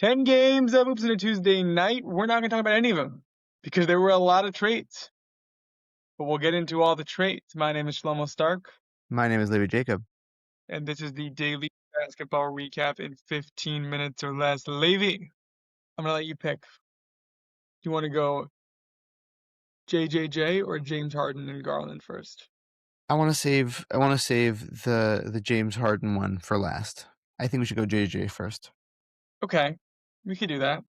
10 games of Oops on a Tuesday night. We're not going to talk about any of them because there were a lot of trades. But we'll get into all the trades. My name is Shlomo Stark, My name is Libby Jacob. and this is the daily basketball recap in 15 minutes or less. Levy, I'm going to let you pick. Do you want to go JJJ or James Harden and Garland first? I want to save the James Harden one for last. I think we should go JJ first. Okay, we could do that.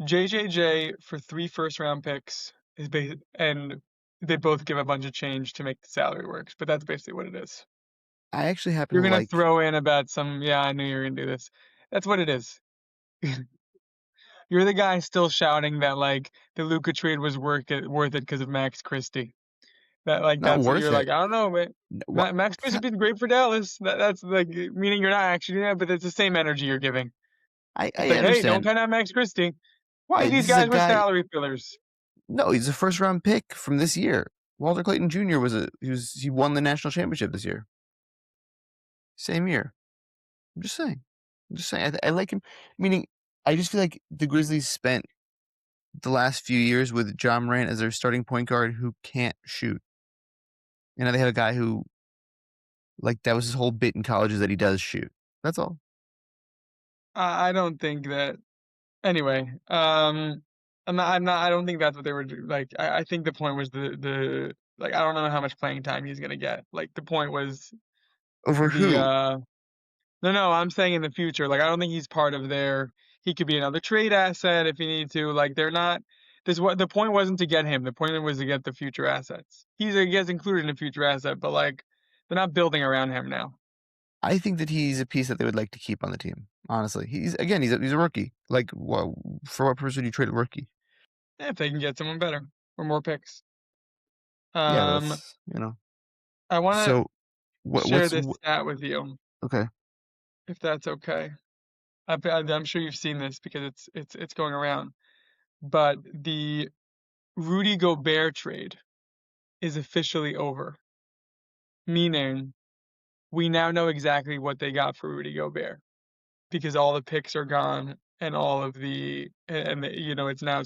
JJJ for 3 first-round picks is and they both give a bunch of change to make the salary work, but that's basically what it is. I actually happen You're to gonna like throw in about yeah, I knew you were gonna do this. That's what it is. You're the guy still shouting that like the Luka trade was worth it because of Max Christie. That like not that's what worth you're it. like. I don't know, man. What? Max Christie's been great for Dallas. That's like meaning you're not actually doing that, but it's the same energy you're giving. It's I like, hey, don't understand. cut out Max Christie. Why? These This is a guys were guy. salary fillers. No, he's a first round pick from this year. Walter Clayton Jr. he won the national championship this year. Same year. I'm just saying. I like him. Meaning, I just feel like the Grizzlies spent the last few years with Ja Morant as their starting point guard who can't shoot. And now they have a guy who, like, that was his whole bit in college is that he does shoot. That's all. I don't think that. Anyway, I don't think that's what they were like. I think the point was the like I don't know how much playing time he's gonna get. Like the point was Over the who? no, I'm saying in the future. Like I don't think he's part of their. He could be another trade asset if you need to. Like they're not. This what the point wasn't to get him. The point was to get the future assets. He gets included in a future asset, but like they're not building around him now. I think that he's a piece that they would like to keep on the team. Honestly, he's a rookie. Like, for what purpose would you trade a rookie? If they can get someone better or more picks. Yeah, Um, that's I want So, to share this what? stat with you, Okay, if that's okay. I'm sure you've seen this because it's going around. But the Rudy Gobert trade is officially over, meaning we now know exactly what they got for Rudy Gobert because all the picks are gone and all of it's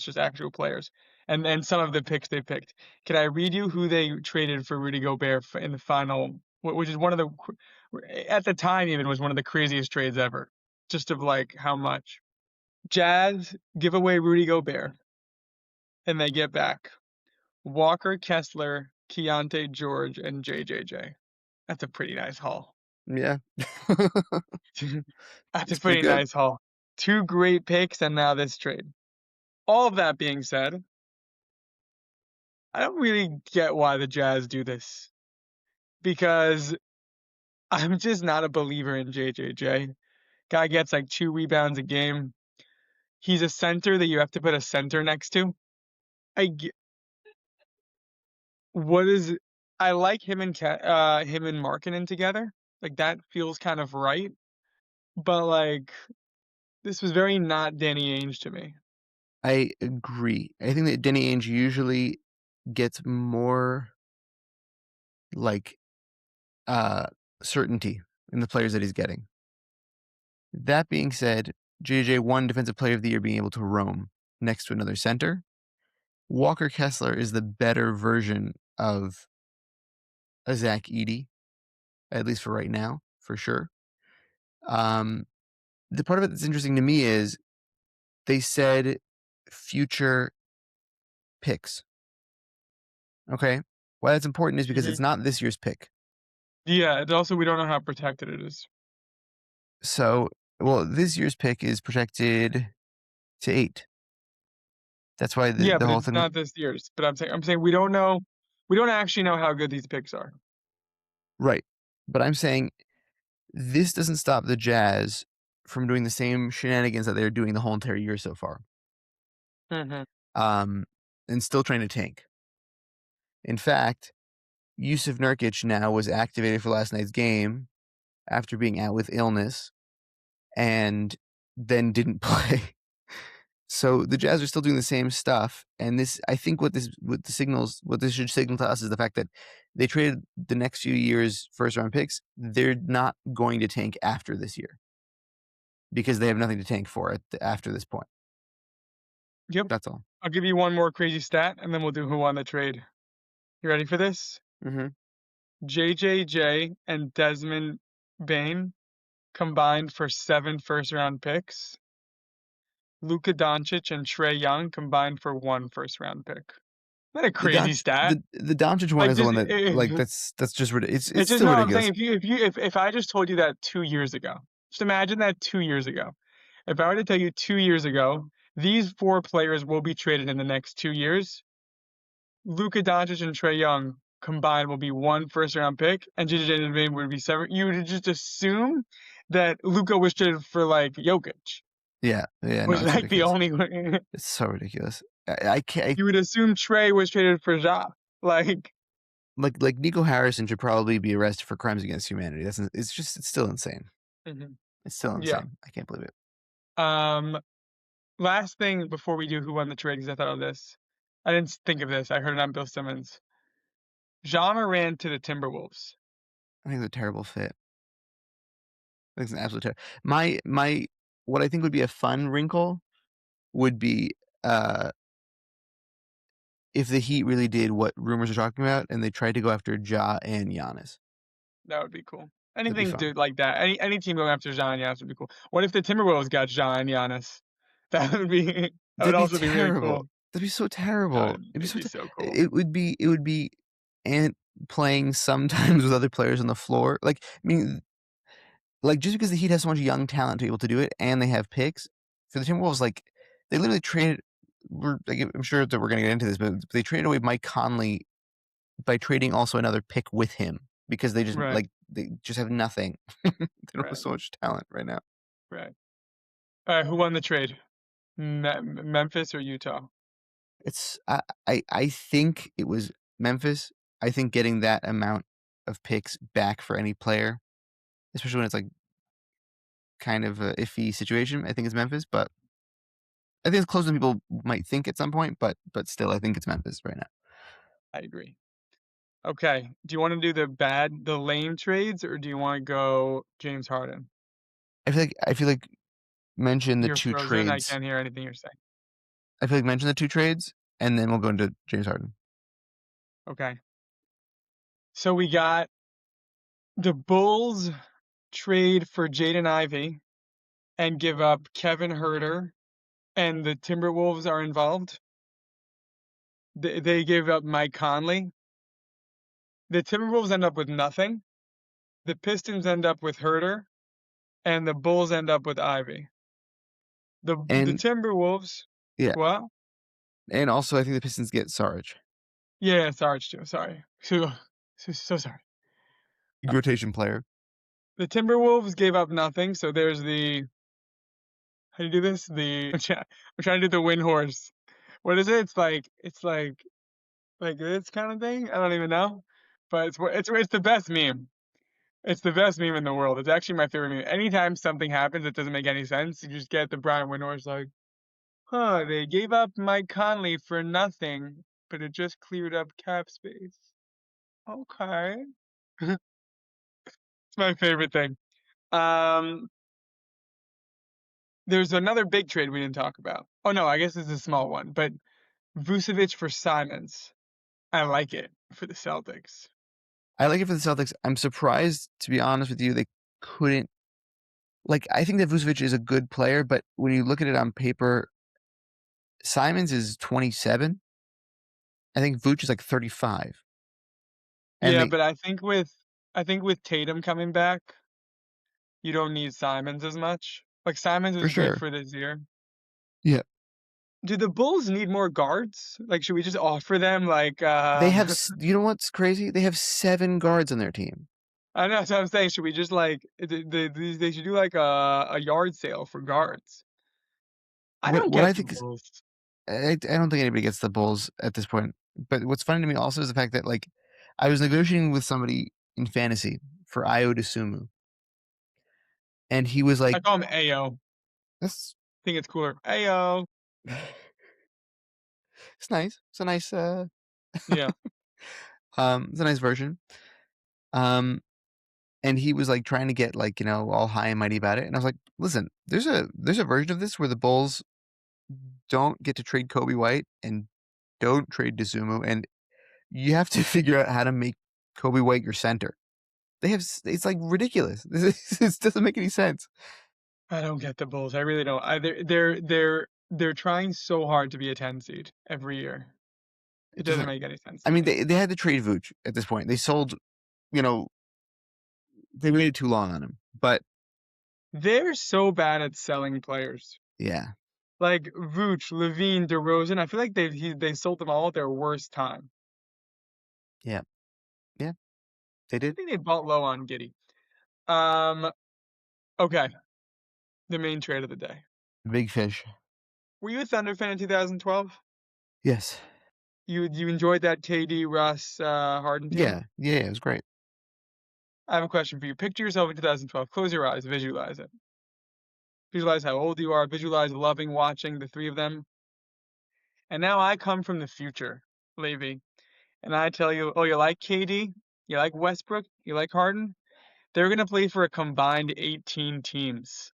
just actual players and some of the picks they picked. Can I read you who they traded for Rudy Gobert in the final, which is one of the at the time even was one of the craziest trades ever, just of like how much. Jazz give away Rudy Gobert, and they get back Walker Kessler, Keontae George, and JJJ. That's a pretty nice haul. yeah, That's a it's pretty pretty good. nice haul. 2 great picks, and now this trade. All of that being said, I don't really get why the Jazz do this because I'm just not a believer in JJJ. Guy gets like 2 rebounds a game. He's a center that you have to put a center next to. I g- what is I like him and him and Markkinen together. Like that feels kind of right. But like this was very not Danny Ainge to me. I agree. I think that Denny Ainge usually gets more like certainty in the players that he's getting. That being said, JJ won Defensive Player of the Year being able to roam next to another center. Walker Kessler is the better version of a Zach Edey, at least for right now, for sure. The part of it that's interesting to me is they said future picks. Okay. Why that's important is because Mhm. it's not this year's pick. Yeah, and also we don't know how protected it is. So, this year's pick is projected to 8. That's why Yeah, the but whole it's thing. not this year's. But I'm saying we don't know. We don't actually know how good these picks are. Right. But I'm saying this doesn't stop the Jazz from doing the same shenanigans that they're doing the whole entire year so far. Mhm. Um, and still trying to tank. In fact, Yusuf Nurkic now was activated for last night's game after being out with illness and then didn't play. So the Jazz are still doing the same stuff, and I think what this should signal to us is the fact that they traded the next few years first round picks. They're not going to tank after this year. because they have nothing to tank for after this point. Yep. That's all. I'll give you one more crazy stat, and then we'll do who won the trade. You ready for this? Mm-hmm. JJJ and Desmond Bain combined for 7 first-round picks. Luka Doncic and Trae Young combined for 1 first-round pick. Isn't that a crazy stat? The Doncic one Like, is the just one that like that's just it's it's just still no. I'm ridiculous. saying if I just told you that 2 years ago, just imagine that 2 years ago. If I were to tell you 2 years ago, these 4 players will be traded in the next 2 years. Luka Doncic and Trae Young combined will be 1 first-round pick, and JJJ would be 7. You would just assume that Luka was traded for like Jokic, Yeah, no, was it's like the ridiculous. only way. It's so ridiculous. I can't. You would assume Trae was traded for Ja. Like, Like Nico Harrison should probably be arrested for crimes against humanity. It's still insane. mhm. It's still Yeah. insane. I can't believe it. Um, Last thing before we do who won the trade, because I thought of this. I didn't think of this. I heard it on Bill Simmons. Ja Morant to the Timberwolves. I think it's a terrible fit. I think it's an absolute terrible. My what I think would be a fun wrinkle would be if the Heat really did what rumors are talking about and they tried to go after Ja and Giannis. That would be cool. That'd be Anything fun. dude like that. Any team going after Ja and Giannis would be cool. What if the Timberwolves got Ja and Giannis? That would be that would That'd be also be really terrible. cool. That'd be so That terrible. would, It'd be it'd so. be so cool. It would be Ant playing sometimes with other players on the floor. Like I mean, like just because the Heat has so much young talent to be able to do it, and they have picks for the Timberwolves, like they literally traded. I'm sure that we're gonna get into this, but they traded away Mike Conley by trading also another pick with him because Right, they just have nothing. They don't have right, so much talent right now. right. All right, who won the trade? Memphis or Utah? It's I think it was Memphis. I think getting that amount of picks back for any player, especially when it's like kind of a iffy situation, I think it's Memphis. But I think it's closer than people might think at some point. But still, I think it's Memphis right now. I agree. Okay. Do you want to do the lame trades, or do you want to go James Harden? I feel like mention the You're two frozen. I trades. can't hear anything you're saying. I feel like mention the two trades, and then we'll go into James Harden. Okay. So we got the Bulls trade for Jaden Ivey and give up Kevin Herter, and the Timberwolves are involved. They gave up Mike Conley. The Timberwolves end up with nothing. The Pistons end up with Herter, and the Bulls end up with Ivy. The And Timberwolves, yeah, what? and also I think the Pistons get Sarge, Yeah, Sarge too. Sorry. So sorry. rotation player. The Timberwolves gave up nothing, so there's the how do you do this? I'm trying to do the wind horse. What is it? It's like this kind of thing. I don't even know, but it's the best meme. It's the best meme in the world. It's actually my favorite meme. Anytime something happens that doesn't make any sense, you just get the Brian Windhorst like, huh? They gave up Mike Conley for nothing, but it just cleared up cap space. Okay, it's my favorite thing. Um, there's another big trade we didn't talk about. Oh no, I guess it's a small one, but Vucevic for Simons. I like it for the Celtics. I like it for the Celtics. I'm surprised, to be honest with you, they couldn't. Like, I think that Vucevic is a good player, but when you look at it on paper, Simons is 27. I think Vooch is like 35. And Yeah, they, but I think with Tatum coming back, you don't need Simons as much. Like Simons for is good sure. for this year. Yeah. Do the Bulls need more guards? Like, should we just offer them like They have, you know what's crazy? They have 7 guards on their team. I don't know, that's what I'm saying. Should we just like they should do like a yard sale for guards? I don't What I get the think is, Bulls. I don't think anybody gets the Bulls at this point. But what's funny to me also is the fact that, like, I was negotiating with somebody in fantasy for Io DeSumo, and he was I like, call him Ayo. that's, Think it's cooler. Ayo. it's nice. It's a nice, Yeah. it's a nice version. Um, and he was like trying to get like, all high and mighty about it. And I was like, listen, there's a version of this where the Bulls don't get to trade Kobe White and don't trade Desumo, and you have to figure out how to make Kobe White your center. It's like ridiculous. This doesn't make any sense. I don't get the Bulls. I really don't. They're trying so hard to be a 10 seed every year. It It doesn't doesn't. make any sense I to mean, me. they had to trade Vooch at this point. They sold, you know, they waited too long on him. But They're so bad at selling players. yeah, Like Vooch, Levine, DeRozan. I feel like they sold them all at their worst time. yeah, yeah, they I did. think they bought low on Giddy. Um, okay, the main trade of the day. Big fish. Were you a Thunder fan in 2012? Yes. You enjoyed that KD Russ Harden team? Yeah, yeah, it was great. I have a question for you. Picture yourself in 2012. Close your eyes. Visualize it. Visualize how old you are. Visualize loving watching the three of them. And now I come from the future, Levy, and I tell you, oh, you like KD? You like Westbrook? You like Harden? They're gonna play for a combined 18 teams.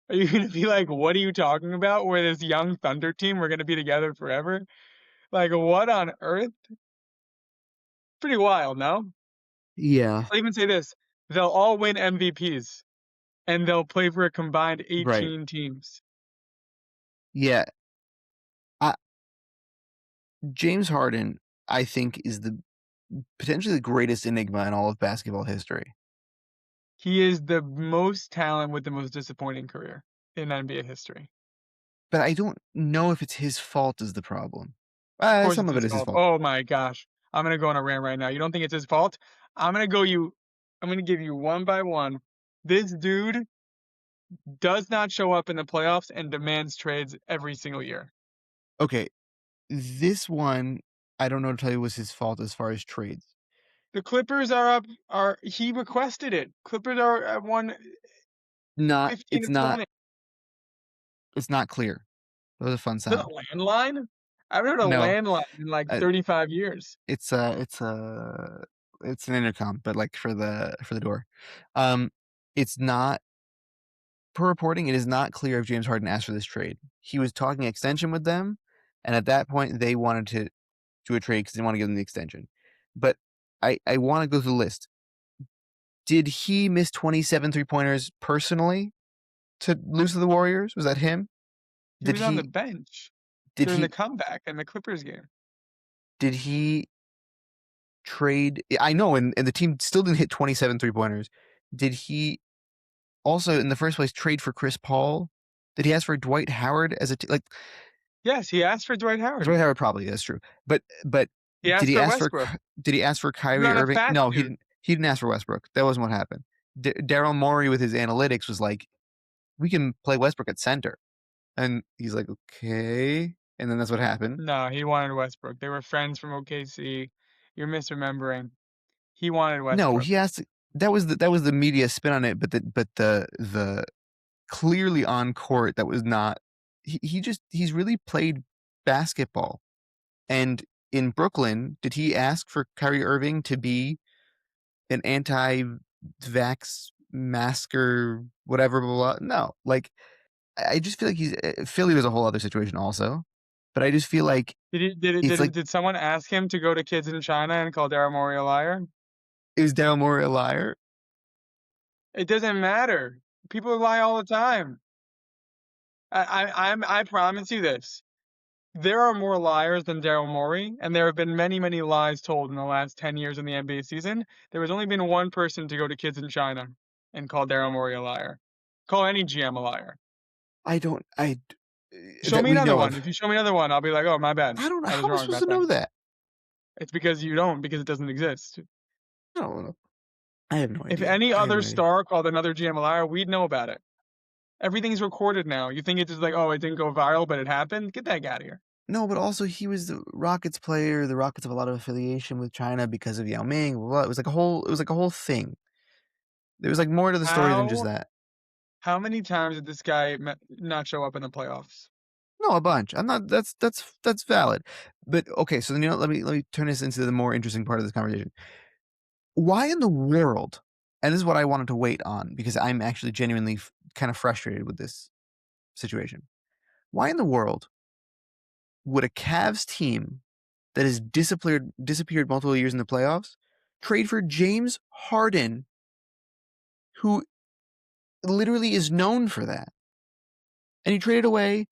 Are you gonna be like, what are you talking about? We're this young Thunder team. We're gonna be together forever. Like, what on earth? Pretty wild, no? Yeah. I'll even say this: they'll all win MVPs, and they'll play for a combined Right. 18 teams. Yeah. I, James Harden, I think, is the potentially the greatest enigma in all of basketball history. He is the most talent with the most disappointing career in NBA history. But I don't know if it's his fault is the problem. Of course, Some it's of it his is his fault. fault. Oh my gosh, I'm gonna go on a rant right now. You don't think it's his fault? I'm gonna go you. I'm gonna give you one by one. This dude does not show up in the playoffs and demands trades every single year. Okay, this one I don't know to tell you was his fault as far as trades. The Clippers are up. Are he requested it? Clippers are at one Not 15 of 20. it's not clear. That was a fun Is it a sound. landline? I haven't heard a No, landline in like uh, 35 years. it's an intercom, but like for the door. Um, it's not per reporting. It is not clear if James Harden asked for this trade. He was talking extension with them, and at that point they wanted to do a trade because they want to give them the extension. But I want to go through the list. Did he miss 27 3-pointers personally to lose to the Warriors? Was that him? He Did was on the he bench did during the he comeback in the Clippers game. did he trade? I know, and the team still didn't hit 27 3-pointers. Did he also, in the first place, trade for Chris Paul? Did he ask for Dwight Howard as like Yes, he asked for Dwight Howard. Dwight Howard? Probably that's true. But He did asked he for ask for Westbrook. did he ask for He was Kyrie on a Irving? fat No, he suit. didn't. He didn't ask for Westbrook. That wasn't what happened. Daryl Morey with his analytics was like, we can play Westbrook at center, and he's like, okay, and then that's what happened. No, he wanted Westbrook. They were friends from OKC. You're misremembering. He wanted No, Westbrook. he asked. That was the media spin on it, but the clearly on court that was not. He's really played basketball, and in Brooklyn, did he ask for Kyrie Irving to be an anti-vax masker, whatever, blah, blah, blah? No, like I just feel like he's Philly was a whole other situation also, but I just feel like it's like Did someone ask him to go to kids in China and call Daryl Morey a liar? is Daryl Morey a liar? It doesn't matter. People lie all the time. I promise you this. There are more liars than Daryl Morey, and there have been many, many lies told in the last 10 years in the NBA season. There has only been one person to go to kids in China and call Daryl Morey a liar. Call any GM a liar. I don't. Show That me we another know one. of. If you show me another one, I'll be like, oh, my bad. I don't know. I How was am I wrong supposed about to that. know that? It's because you don't, because it doesn't exist. I don't know. I have no If idea. any I have other no idea. star called another GM a liar, we'd know about it. Everything's recorded now. You think it's just like, oh, it didn't go viral, but it happened? Get that guy out of here. No, but also he was the Rockets player. The Rockets have a lot of affiliation with China because of Yao Ming. Blah, blah. It was like a whole. It was like a whole thing. There was like more to the story than just How that. how many times did this guy not show up in the playoffs? No, a bunch. I'm not. That's valid. But okay, so then let me turn this into the more interesting part of this conversation. Why in the world? and this is what I wanted to wait on because I'm actually genuinely kind of frustrated with this situation. Why in the world would a Cavs team that has disappeared multiple years in the playoffs trade for James Harden, who literally is known for that? And you traded away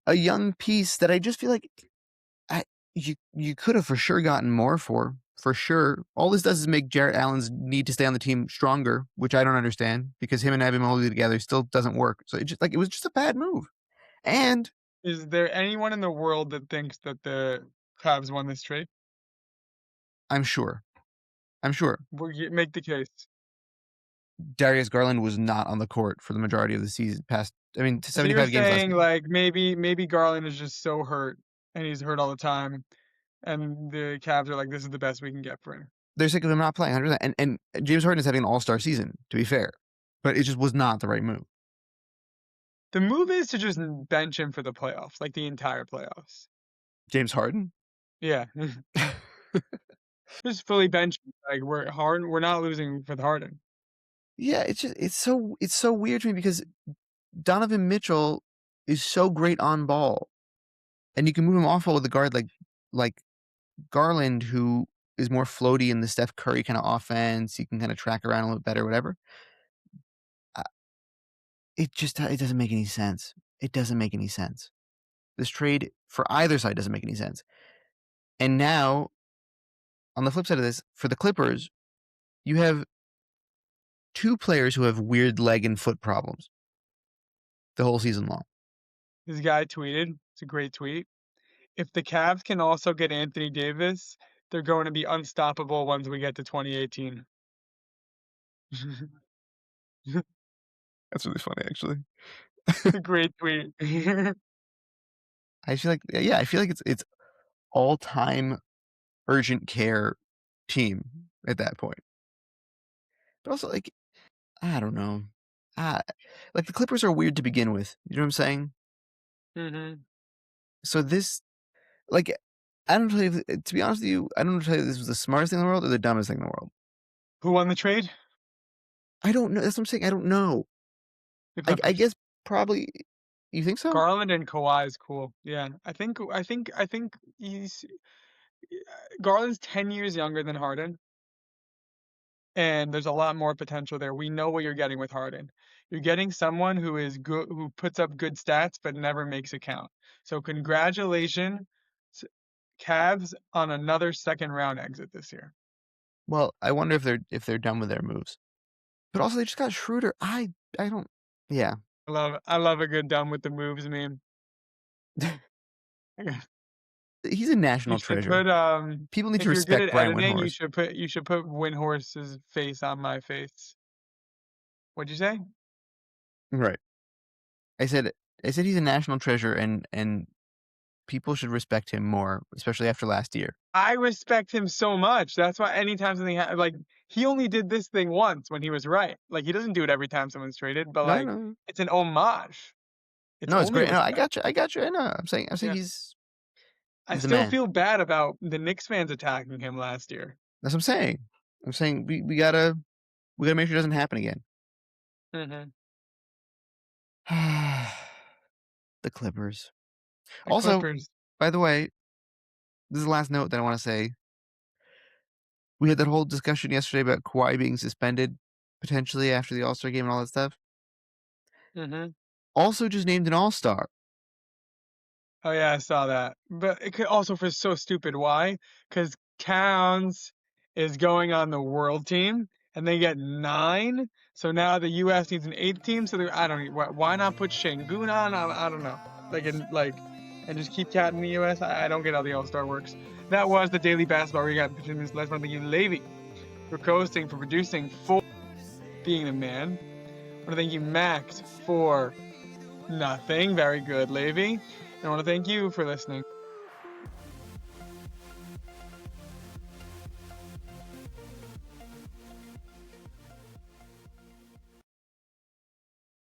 a young piece that I just feel like you could have for sure gotten more for sure. All this does is make Jarrett Allen's need to stay on the team stronger, which I don't understand because him and Evan Mobley together still doesn't work. So it was just a bad move. And Is there anyone in the world that thinks that the Cavs won this trade? I'm sure Make the case. Darius Garland was not on the court for the majority of the season. So you're 75 games last saying season. like maybe Garland is just so hurt and he's hurt all the time, and the Cavs are like, this is the best we can get for him. They're sick of him not playing 100%. And James Harden is having an all-star season, to be fair. But it just was not the right move. The move is to just bench him for the playoffs, like the entire playoffs. James Harden? Yeah. Just fully bench him. Like we're not losing for the Harden. Yeah, it's so weird to me because Donovan Mitchell is so great on ball. And you can move him off ball with a guard like Garland, who is more floaty in the Steph Curry kind of offense. He can kind of track around a little better, whatever. It doesn't make any sense. It doesn't make any sense. This trade for either side doesn't make any sense. And now, on the flip side of this, for the Clippers, you have two players who have weird leg and foot problems the whole season long. This guy tweeted, it's a great tweet. If the Cavs can also get Anthony Davis, they're going to be unstoppable once we get to 2018. That's really funny, actually. It's a great tweet. I feel like it's all-time urgent care team at that point. But also, like, I don't know. Like the Clippers are weird to begin with. You know what I'm saying? Mm-hmm. So this, like, I don't know if, to be honest with you, I don't know if this was the smartest thing in the world or the dumbest thing in the world. Who won the trade? I don't know. That's what I'm saying. I don't know. The I Clippers. guess probably. You think so? Garland and Kawhi is cool. Yeah, I think he's Garland's 10 years younger than Harden, and there's a lot more potential there. We know what you're getting with Harden. You're getting someone who is good, who puts up good stats but never makes a count. So congratulations, Cavs, on another second round exit this year. Well, I wonder if they're done with their moves. But also, they just got Schroeder. I don't. Yeah. I love a good done with the moves meme. He's a You national should treasure. put People need to if you're good respect at Brian editing, Windhorst. you should put Windhorst's face on my face. What'd you say? Right. I said he's a national treasure, and people should respect him more, especially after last year. I respect him so much. That's why anytime something like he only did this thing once when he was right. Like he doesn't do it every time someone's traded, but like No. it's an homage. It's No, it's only great. No, I respect. got you. I got you. I know. I'm saying Yeah. he's I the still man. feel bad about the Knicks fans attacking him last year. That's what I'm saying. I'm saying we gotta make sure it doesn't happen again. Mm-hmm. The Clippers. The Also, Clippers. by the way, this is the last note that I want to say. We had that whole discussion yesterday about Kawhi being suspended potentially after the All-Star game and all that stuff. Mm-hmm. Also just named an All-Star. Oh yeah, I saw that. But it could also for so stupid. Why? Because Towns is going on the world team, and they get 9. So now the U.S. needs an 8th team. So I don't. Why not put Şengün on? I don't know. And just keep Cat in the U.S. I don't get how the All-Star works. That was the Daily Basketball Recap. Between this last one, thank you, Libby, for hosting, for producing, for being the man. I want to thank you, Max, for nothing. Very good, Levy. And I want to thank you for listening.